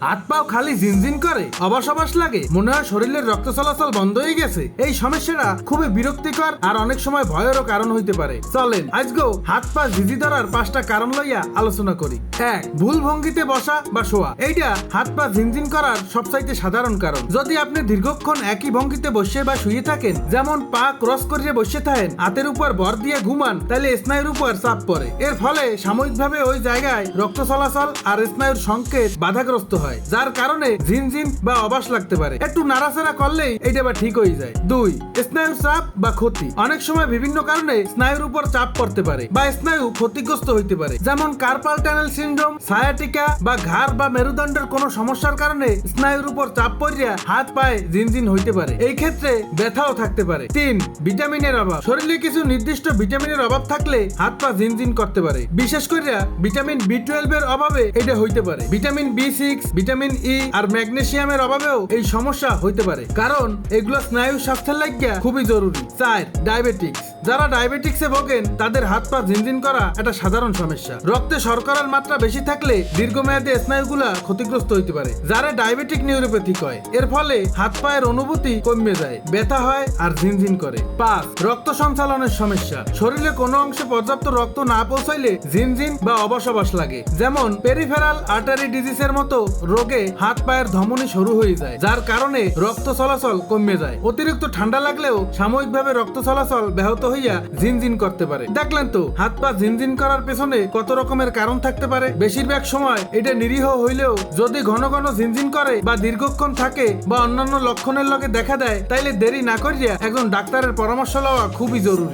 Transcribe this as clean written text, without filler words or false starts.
হাত পাও খালি জিনজিন করে, অবাস অবাস লাগে, মনে হয় শরীরের রক্ত চলাচল বন্ধ হয়ে গেছে। এই সমস্যাটা খুবই বিরক্তিকর আর অনেক সময় ভয়েরও কারণ হইতে পারে। চলেন আজকেও হাত পা ঝিঝি ধরার 5টা কারণ লইয়া আলোচনা করি। 1. ভুল ভঙ্গিতে বসা বা শোয়া। এইটা হাত পা ঝিনঝিন করার সবচাইতে সাধারণ কারণ। যদি আপনি দীর্ঘক্ষণ একই ভঙ্গিতে বসে বা শুয়ে থাকেন, যেমন পা ক্রস করিয়ে বসে থাকেন, হাতের উপর ভর দিয়ে ঘুমান, তাহলে স্নায়ুর উপর চাপ পড়ে। এর ফলে সাময়িকভাবে ওই জায়গায় রক্ত চলাচল আর স্নায়ুর সংকেত বাধাগ্রস্ত হয়, যার কারণে ঝিনঝিন বা অবাস লাগতে পারে। একটু নাড়াচাড়া করলেই এইটা বা ঠিক হয়ে যায়। 2. স্নায়ুর চাপ বা ক্ষতি। অনেক সময় বিভিন্ন কারণে স্নায়ুর উপর চাপ পড়তে পারে বা স্নায়ু ক্ষতিগ্রস্ত হইতে পারে, যেমন কার্পাল টানেল সিনড্রোম, সায়াটিকা বা ঘাড় বা মেরুদণ্ডের কোনো সমস্যার কারণে স্নায়ুর উপর চাপ পড়িয়া হাত পায়ে ঝিনঝিন হইতে পারে। এই ক্ষেত্রে ব্যথাও থাকতে পারে। 3. ভিটামিনের অভাব। শরীরে কিছু নির্দিষ্ট ভিটামিনের অভাব থাকলে হাত পা ঝিনঝিন করতে পারে। বিশেষ করে ভিটামিন B12 এর অভাবে এটা হইতে পারে। ভিটামিন B6, ভিটামিন ই আর ম্যাগনেসিয়ামের অভাবেও এই সমস্যা হইতে পারে, কারণ এগুলো স্নায়ু স্বাস্থ্যের লাগিয়া খুবই জরুরি। 4. ডায়াবেটিক্স। যারা ডায়াবেটিক্সে ভোগেন তাদের হাত পা ঝিনঝিন করা একটা সাধারণ সমস্যা। রক্তে শর্করার মাত্রা বেশি থাকলে দীর্ঘমেয়াদে স্নায়ুগুলা ক্ষতিগ্রস্ত হইতে পারে, যারা ডায়াবেটিক নিউরোপ্যাথি কয়। এর ফলে হাত পায়ের অনুভূতি কমে যায়, ব্যথা হয় আর ঝিনঝিন করে। 5. রক্ত সঞ্চালনের সমস্যা। শরীরে কোনো অংশে পর্যাপ্ত রক্ত না পৌঁছাইলে ঝিনঝিন বা অবশ অবশ লাগে, যেমন পেরিফেরাল আর্টারি ডিজিজের মতো রোগে হাত পায়ের ধমনী সরু হয়ে যায়, যার কারণে রক্ত চলাচল কমে যায়। অতিরিক্ত ঠান্ডা লাগলেও সাময়িকভাবে রক্ত চলাচল ব্যাহত হইয়া ঝিনঝিন করতে পারে। দেখলেন তো হাত পা ঝিনঝিন করার পেছনে কত রকমের কারণ থাকতে পারে। বেশিরভাগ সময় এটা নিরীহ হইলেও যদি ঘন ঘন ঝিনঝিন করে বা দীর্ঘক্ষণ থাকে বা অন্যান্য লক্ষণের লগে দেখা দেয়, তাইলে দেরি না করিয়া একজন ডাক্তারের পরামর্শ লওয়া খুবই জরুরি।